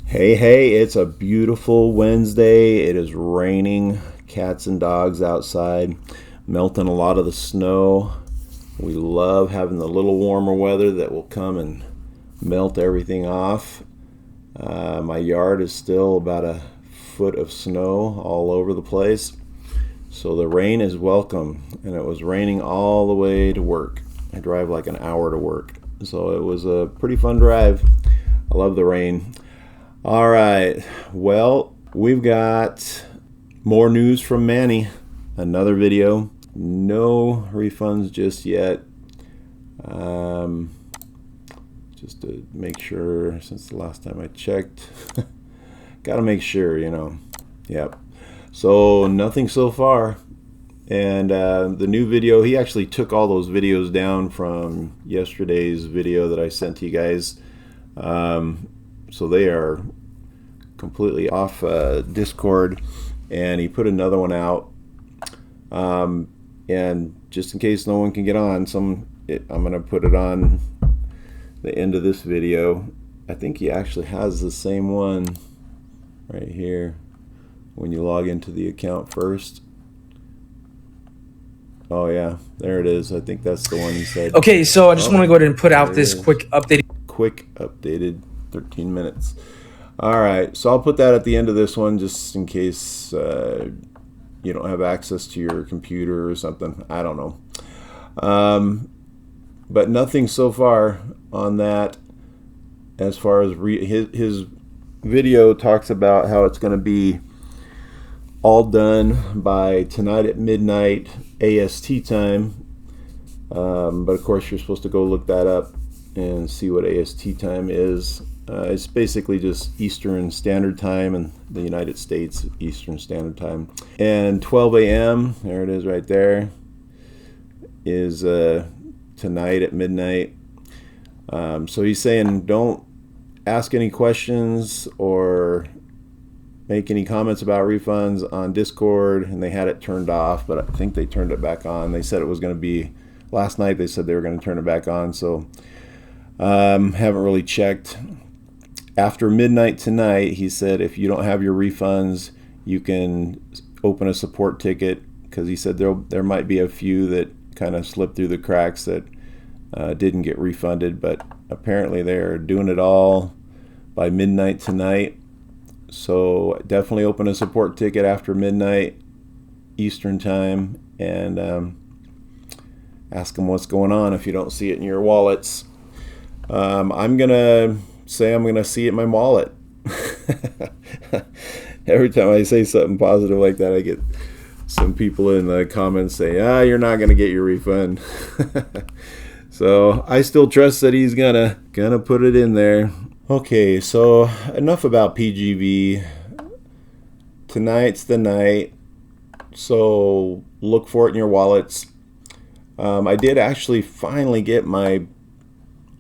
Hey, it's a beautiful Wednesday. It is raining, cats and dogs outside, melting a lot of the snow. We love having the little warmer weather that will come and melt everything off. My yard is still about a foot of snow all over the place. So the rain is welcome, and it was raining all the way to work. I drive like an hour to work, so it was a pretty fun drive. I love the rain. All right, well, we've got more news from Manny. Another video. No refunds just yet. Just to make sure, since the last time I checked. Gotta make sure, Yep. So nothing so far. And the new video, he actually took all those videos down from yesterday's video that I sent to you guys. So they are completely off Discord, and he put another one out. And just in case no one can get on, I'm going to put it on the end of this video. I think he actually has the same one right here when you log into the account first. Oh yeah, there it is. I think that's the one he said. Okay, so I just want to go ahead and put out this quick updated 13 minutes. All right, so I'll put that at the end of this one just in case you don't have access to your computer or something. I don't know. But nothing so far on that. As far as his video talks about how it's going to be all done by tonight at midnight AST time. But of course you're supposed to go look that up and see what AST time is. It's basically just Eastern Standard Time in the United States, Eastern Standard Time. And 12 a.m., there it is right there, is tonight at midnight. So he's saying don't ask any questions or make any comments about refunds on Discord, and they had it turned off, but I think they turned it back on. They said it was going to be, last night they said they were going to turn it back on, so haven't really checked. After midnight tonight, he said if you don't have your refunds, you can open a support ticket, because he said there might be a few that kind of slipped through the cracks that didn't get refunded, but apparently they're doing it all by midnight tonight. So definitely open a support ticket after midnight Eastern time and ask them what's going on if you don't see it in your wallets. I'm gonna see it in my wallet. Every time I say something positive like that, I get some people in the comments say, you're not gonna get your refund. So I still trust that he's gonna put it in there. Okay, so enough about PGV. Tonight's the night, so look for it in your wallets. I did actually finally get my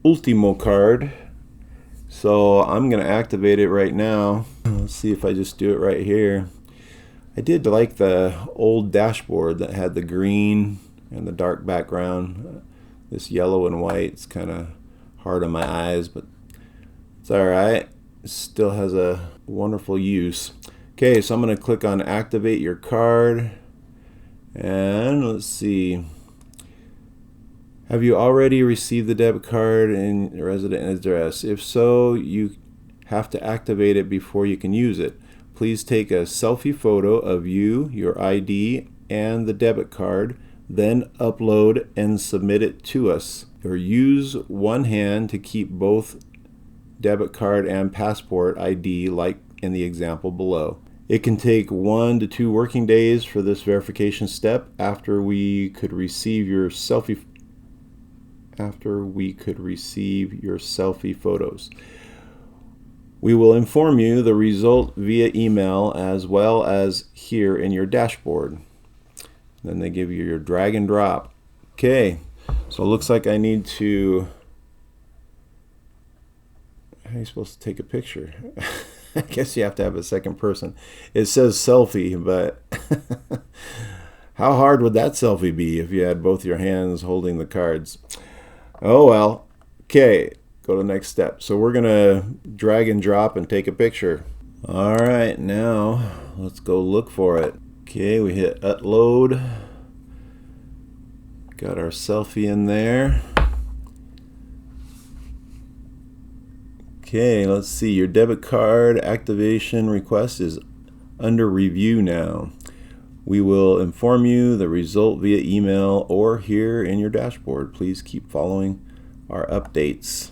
Ultimo card, so I'm gonna activate it right now. Let's see if I just do it right here. I did like the old dashboard that had the green and the dark background. This yellow and white, it's kind of hard on my eyes, but it's alright. It still has a wonderful use. Okay, so I'm going to click on activate your card, and let's see. Have you already received the debit card in resident address? If so, you have to activate it before you can use it. Please take a selfie photo of you, your ID, and the debit card, then upload and submit it to us. Or use one hand to keep both debit card and passport ID like in the example below. It can take 1 to 2 working days for this verification step after we could receive your selfie photos. We will inform you the result via email as well as here in your dashboard. Then they give you your drag and drop. Okay, so it looks like I need to, how are you supposed to take a picture? I guess you have to have a second person. It says selfie, but how hard would that selfie be if you had both your hands holding the cards? Oh well. Okay, go to the next step. So we're gonna drag and drop and take a picture. All right, now let's go look for it. Okay, we hit upload. Got our selfie in there. Okay, let's see. Your debit card activation request is under review now. We will inform you the result via email or here in your dashboard. Please keep following our updates.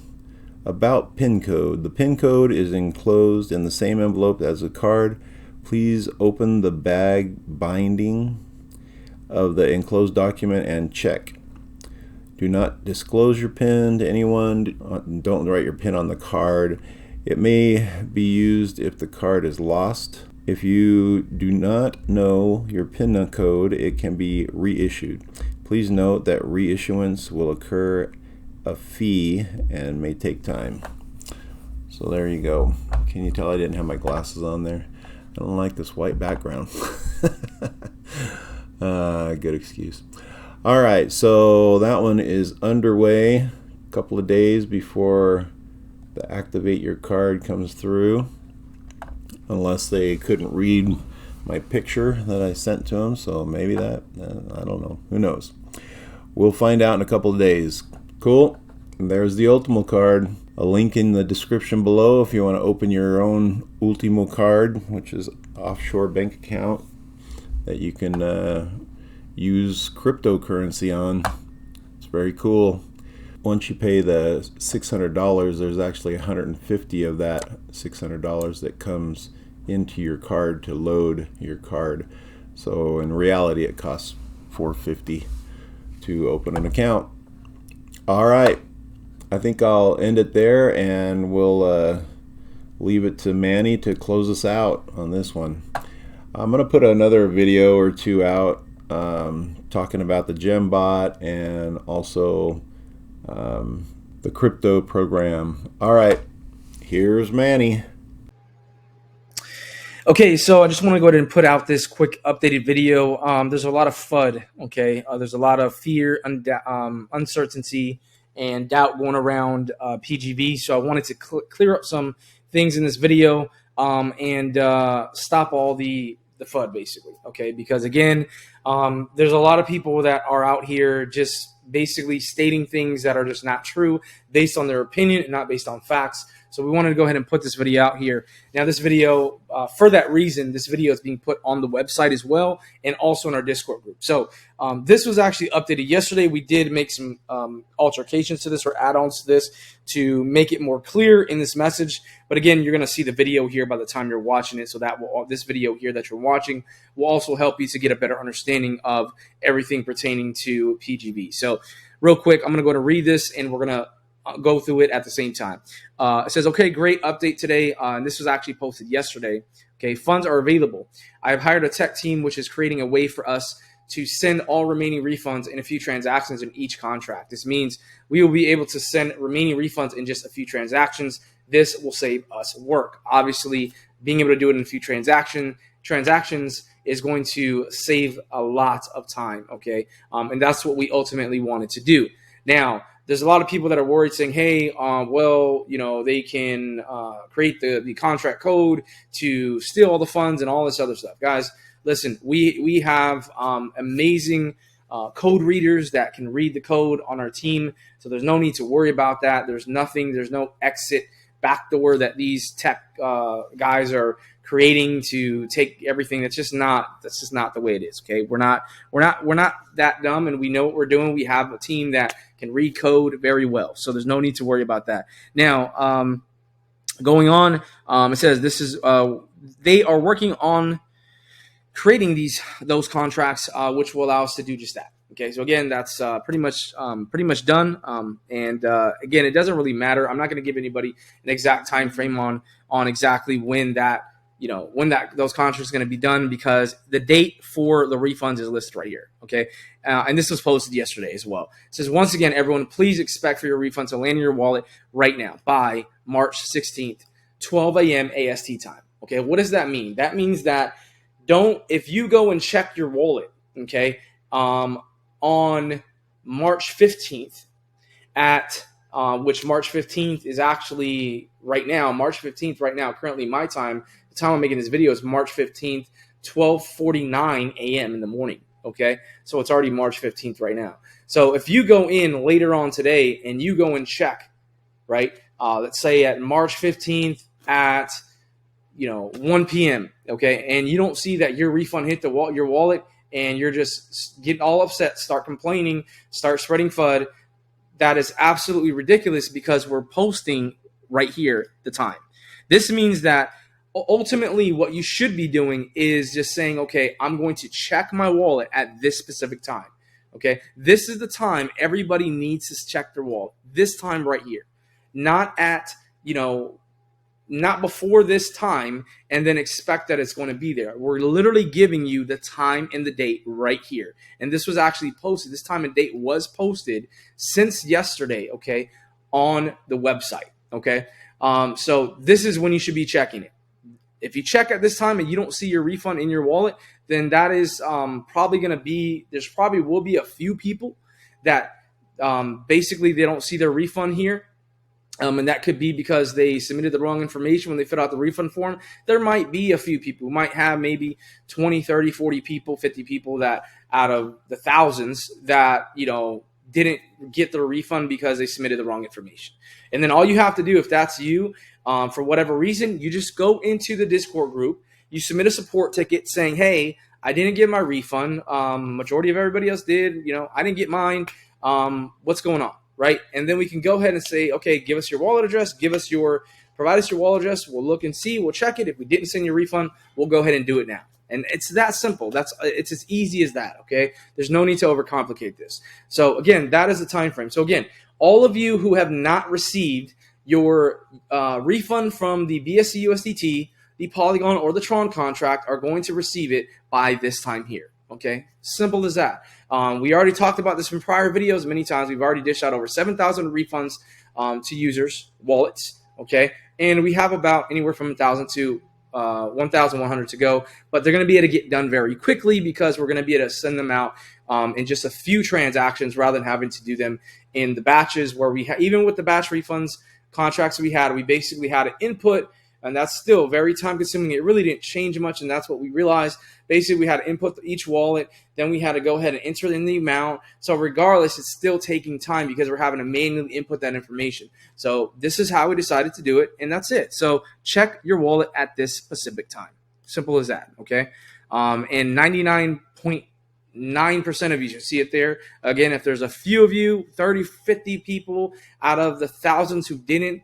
About PIN code. The PIN code is enclosed in the same envelope as the card. Please open the bag binding of the enclosed document and check. Do not disclose your PIN to anyone. Don't write your PIN on the card. It may be used if the card is lost. If you do not know your PIN code, it can be reissued. Please note that reissuance will occur a fee and may take time. So there you go. Can you tell I didn't have my glasses on there? I don't like this white background. Good excuse. All right, so that one is underway. A couple of days before the activate your card comes through, unless they couldn't read my picture that I sent to them. So maybe that, I don't know. Who knows? We'll find out in a couple of days. Cool. And there's the Ultimo card. A link in the description below if you want to open your own Ultimo card, which is offshore bank account that you can use cryptocurrency on. It's very cool. Once you pay the $600, there's actually 150 of that $600 that comes into your card to load your card. So in reality, it costs $450 to open an account. All right, I think I'll end it there, and we'll leave it to Manny to close us out on this one. I'm gonna put another video or two out talking about the GemBot and also the crypto program. All right, here's Manny. Okay, so I just want to go ahead and put out this quick updated video. There's a lot of FUD, okay? There's a lot of fear, uncertainty, and doubt going around PGV. So I wanted to clear up some things in this video and stop all the FUD, basically, okay? Because, again, there's a lot of people that are out here just basically stating things that are just not true based on their opinion and not based on facts. So we wanted to go ahead and put this video out here. Now, this video, for that reason, this video is being put on the website as well and also in our Discord group. So this was actually updated yesterday. We did make some altercations to this or add-ons to this to make it more clear in this message. But again, you're going to see the video here by the time you're watching it. So that will, this video here that you're watching will also help you to get a better understanding of everything pertaining to PGV. So real quick, I'm going to go to read this and we're going to go through it at the same time. It says, okay, great update today. And this was actually posted yesterday. Okay, funds are available. I have hired a tech team, which is creating a way for us to send all remaining refunds in a few transactions in each contract. This means we will be able to send remaining refunds in just a few transactions. This will save us work. Obviously, being able to do it in a few transactions is going to save a lot of time, okay? And that's what we ultimately wanted to do. Now, there's a lot of people that are worried saying, hey, well, you know, they can create the contract code to steal all the funds and all this other stuff. Guys, listen, we have amazing code readers that can read the code on our team, so there's no need to worry about that. There's no exit backdoor that these tech guys are creating to take everything. That's just not the way it is. Okay, we're not that dumb, and we know what we're doing. We have a team that can read code very well, so there's no need to worry about that. Now, going on, it says this is they are working on creating those contracts, which will allow us to do just that. Okay, so again, that's pretty much done. And again, it doesn't really matter. I'm not going to give anybody an exact time frame on exactly when those contracts are going to be done, because the date for the refunds is listed right here. Okay, and this was posted yesterday as well. It says, once again, everyone, please expect for your refunds to land in your wallet right now by March 16th, 12 a.m. AST time. Okay, what does that mean? That means that if you go and check your wallet, okay, on March 15th at which March 15th is actually right now. March 15th right now, currently my time, the time I'm making this video is March 15th, 12:49 a.m. in the morning. Okay, so it's already March 15th right now. So if you go in later on today and you go and check, right? Let's say at March 15th at 1 p.m. Okay, and you don't see that your refund hit your wallet, and you're just getting all upset, start complaining, start spreading FUD. That is absolutely ridiculous because we're posting right here the time. This means that ultimately what you should be doing is just saying, okay, I'm going to check my wallet at this specific time. Okay, this is the time everybody needs to check their wallet. This time right here, not at not before this time and then expect that it's going to be there. We're literally giving you the time and the date right here. And this was actually posted. This time and date was posted since yesterday, okay, on the website, okay? So this is when you should be checking it. If you check at this time and you don't see your refund in your wallet, then that is probably going to be, there's probably will be a few people that basically they don't see their refund here. And that could be because they submitted the wrong information when they filled out the refund form. There might be a few people. We might have maybe 20, 30, 40 people, 50 people that out of the thousands that, didn't get the refund because they submitted the wrong information. And then all you have to do, if that's you, for whatever reason, you just go into the Discord group. You submit a support ticket saying, hey, I didn't get my refund. Majority of everybody else did. I didn't get mine. What's going on? Right? And then we can go ahead and say, okay, give us your wallet address, provide us your wallet address. We'll look and see, we'll check it. If we didn't send your refund, we'll go ahead and do it now. And it's that simple. It's as easy as that. Okay. There's no need to overcomplicate this. So again, that is the time frame. So again, all of you who have not received your refund from the BSC USDT, the Polygon, or the Tron contract are going to receive it by this time here. Okay, simple as that. We already talked about this from prior videos many times. We've already dished out over 7,000 refunds to users' wallets. Okay, and we have about anywhere from 1,000 to 1,100 to go. But they're going to be able to get done very quickly because we're going to be able to send them out in just a few transactions rather than having to do them in the batches. Where even with the batch refunds contracts we basically had an input. And that's still very time consuming. It really didn't change much. And that's what we realized. Basically, we had to input each wallet. Then we had to go ahead and enter in the amount. So regardless, it's still taking time because we're having to manually input that information. So this is how we decided to do it. And that's it. So check your wallet at this specific time. Simple as that. Okay. And 99.9% of you should see it there. Again, if there's a few of you, 30, 50 people out of the thousands who didn't,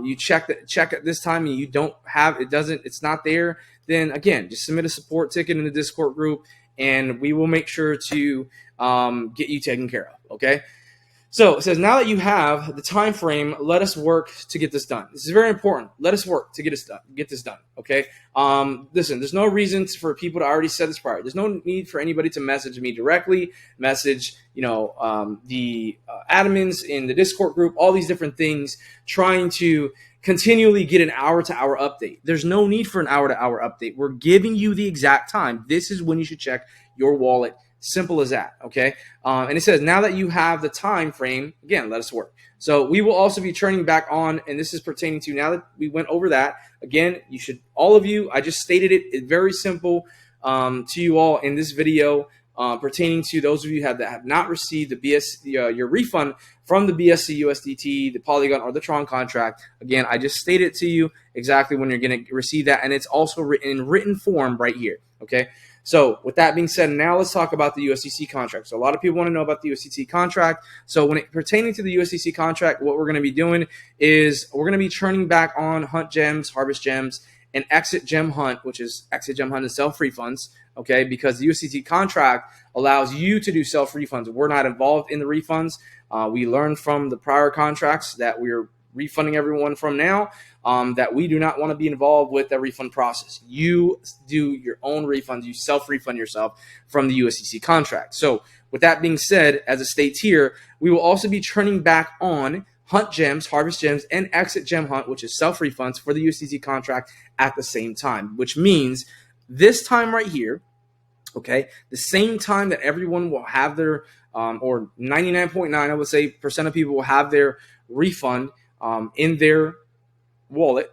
you check at this time and you don't have it's not there, then again, just submit a support ticket in the Discord group and we will make sure to get you taken care of. Okay. So it says, now that you have the time frame, let us work to get this done. This is very important. Let us work to get this done. Okay. Listen, there's no reason for people to already set this prior. There's no need for anybody to message me directly, message, the admins in the Discord group, all these different things, trying to continually get an hour-to-hour update. There's no need for an hour-to-hour update. We're giving you the exact time. This is when you should check your wallet. Simple as that, okay? And it says, now that you have the time frame, again, let us work. So we will also be turning back on, and this is pertaining to, now that we went over that, again, you should, all of you, I just stated it, it's very simple to you all in this video, pertaining to those of you that have not received your refund from the BSC USDT, the Polygon, or the Tron contract. Again, I just stated to you exactly when you're going to receive that, and it's also written in written form right here, okay? So with that being said, now let's talk about the USDC contract. So a lot of people want to know about the USDC contract. So when it pertaining to the USDC contract, what we're going to be doing is we're going to be turning back on hunt gems, harvest gems, and exit gem hunt, which is exit gem hunt and self-refunds, okay? Because the USDC contract allows you to do self-refunds. We're not involved in the refunds. We learned from the prior contracts that we're refunding everyone from now, that we do not want to be involved with the refund process. You do your own refunds. You self-refund yourself from the USDC contract. So with that being said, as it states here, we will also be turning back on hunt gems, harvest gems, and exit gem hunt, which is self-refunds for the USDC contract at the same time, which means this time right here, okay, the same time that everyone will have their, or 99.9, I would say, percent of people will have their refund in their wallet,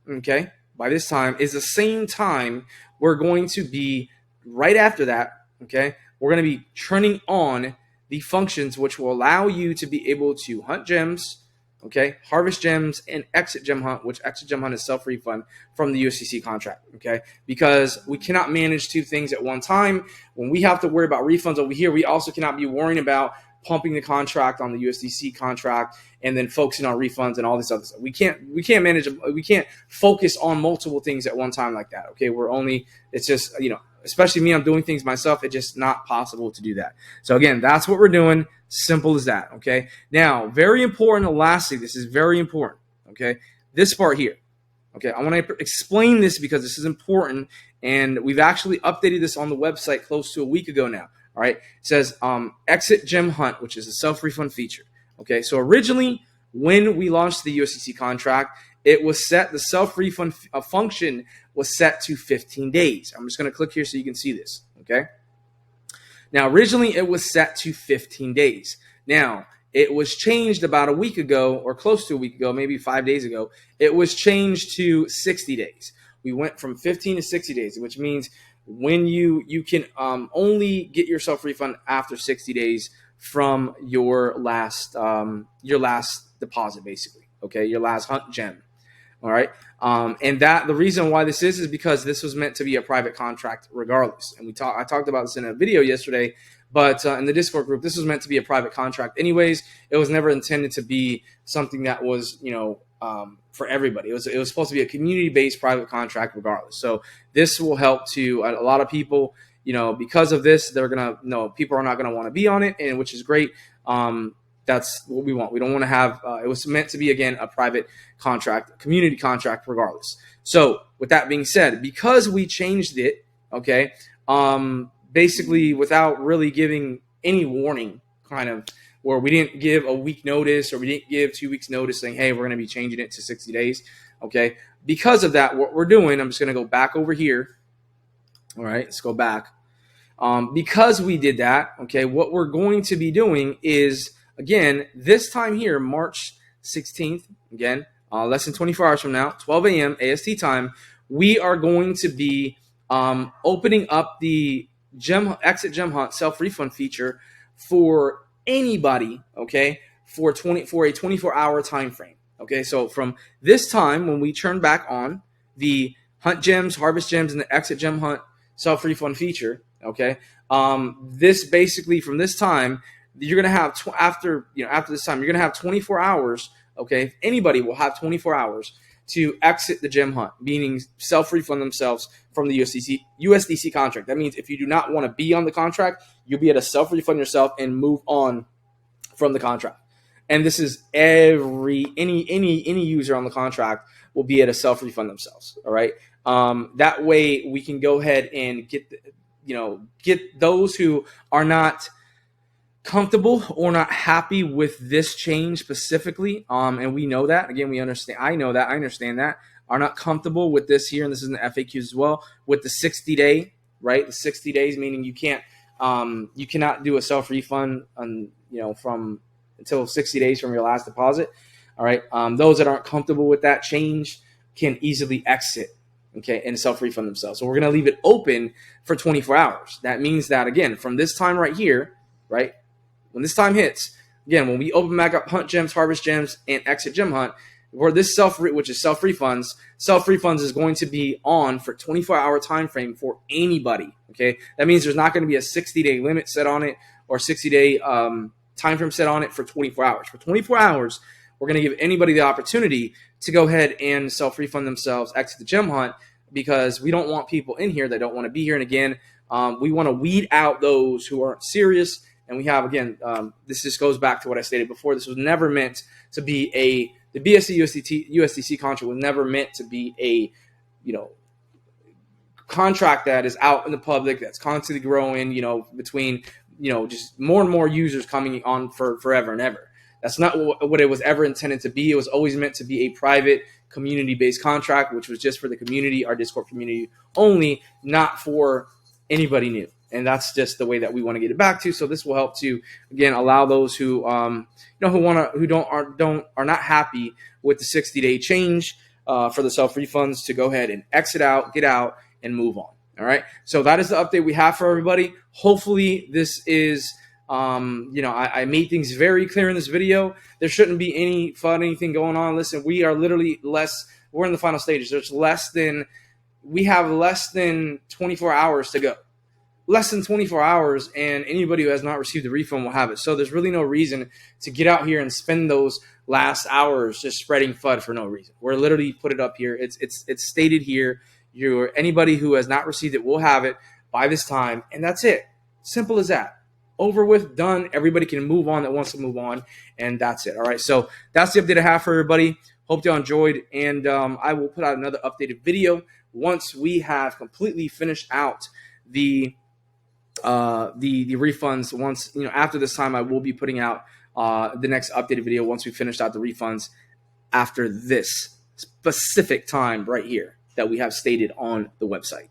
okay, by this time is the same time we're going to be right after that, okay, we're going to be turning on the functions which will allow you to be able to hunt gems, okay, harvest gems, and exit gem hunt, which exit gem hunt is self-refund from the USDC contract, okay, because we cannot manage two things at one time. When we have to worry about refunds over here, we also cannot be worrying about pumping the contract on the USDC contract and then focusing on refunds and all this other stuff. We can't manage, we can't focus on multiple things at one time like that, okay? It's just, especially me, I'm doing things myself. It's just not possible to do that. So again, that's what we're doing. Simple as that, okay? Now, very important, lastly, this is very important, okay? This part here, okay? I want to explain this because this is important, and we've actually updated this on the website close to a week ago now, all right? It says exit gem hunt, which is a self-refund feature, okay? So originally, when we launched the USDC contract, it was set, the self-refund function was set to 15 days. I'm just going to click here so you can see this, okay? Now, originally, it was set to 15 days. Now, it was changed about a week ago, or close to a week ago, maybe 5 days ago. It was changed to 60 days. We went from 15 to 60 days, which means when you can only get your self-refund after 60 days from your last deposit, basically, okay, your last hunt gem. All right. And that the reason why this is because this was meant to be a private contract regardless. And I talked about this in a video yesterday, but in the Discord group, this was meant to be a private contract anyways. It was never intended to be something that was, for everybody. It was supposed to be a community-based private contract regardless. So this will help to a lot of people, because of this, people are not going to want to be on it, and which is great. That's what we want. We don't want to have, it was meant to be, again, a private contract, community contract regardless. So with that being said, because we changed it, okay, basically without really giving any warning, kind of, where we didn't give a week notice or we didn't give 2 weeks notice saying, hey, we're going to be changing it to 60 days, okay? Because of that, what we're doing, I'm just going to go back over here. All right, let's go back. Because we did that, okay, what we're going to be doing is, again, this time here, March 16th, again, less than 24 hours from now, 12 a.m. AST time, we are going to be opening up the exit gem hunt self-refund feature for anybody, okay, for a 24-hour time frame. Okay, so from this time when we turn back on the hunt gems, harvest gems, and the exit gem hunt self-refund feature, okay, this basically from this time, you're going to have, after this time, you're going to have 24 hours, okay? Anybody will have 24 hours to exit the gem hunt, meaning self-refund themselves from the USDC contract. That means if you do not want to be on the contract, you'll be able to self-refund yourself and move on from the contract. And this is any user on the contract will be able to self-refund themselves, all right? That way we can go ahead and get those who are not comfortable or not happy with this change specifically, and we know that. Again, we understand. I know that. I understand that. Are not comfortable with this here, and this is in the FAQs as well, with the 60-day, right? The 60 days, meaning you cannot do a self-refund from until 60 days from your last deposit, all right? Those that aren't comfortable with that change can easily exit, okay, and self-refund themselves. So we're going to leave it open for 24 hours. That means that, again, from this time right here, right, when this time hits, again, when we open back up hunt gems, harvest gems, and exit gem hunt, where this which is self-refunds is going to be on for 24-hour time frame for anybody, okay? That means there's not going to be a 60-day limit set on it or 60-day time frame set on it for 24 hours. For 24 hours, we're going to give anybody the opportunity to go ahead and self-refund themselves, exit the gem hunt, because we don't want people in here that don't want to be here. And again, we want to weed out those who aren't serious. And we have, again, this just goes back to what I stated before. This was never meant to be the BSC USDC contract was never meant to be a, contract that is out in the public, that's constantly growing, between, just more and more users coming on for forever and ever. That's not what it was ever intended to be. It was always meant to be a private community-based contract, which was just for the community, our Discord community only, not for anybody new. And that's just the way that we want to get it back to. So this will help to, again, allow those who are not happy with the 60-day change for the self refunds to go ahead and exit out, get out, and move on. All right. So that is the update we have for everybody. Hopefully this is, I made things very clear in this video. There shouldn't be anything going on. Listen, we are literally we're in the final stages. We have less than 24 hours to go. Less than 24 hours, and anybody who has not received the refund will have it. So there's really no reason to get out here and spend those last hours just spreading FUD for no reason. We're literally put it up here. It's stated here. Anybody who has not received it will have it by this time, and that's it. Simple as that. Over with, done. Everybody can move on that wants to move on, and that's it. All right, so that's the update I have for everybody. Hope you all enjoyed, and I will put out another updated video once we have completely finished out the refunds. Once, after this time, I will be putting out the next updated video once we finished out the refunds after this specific time right here that we have stated on the website.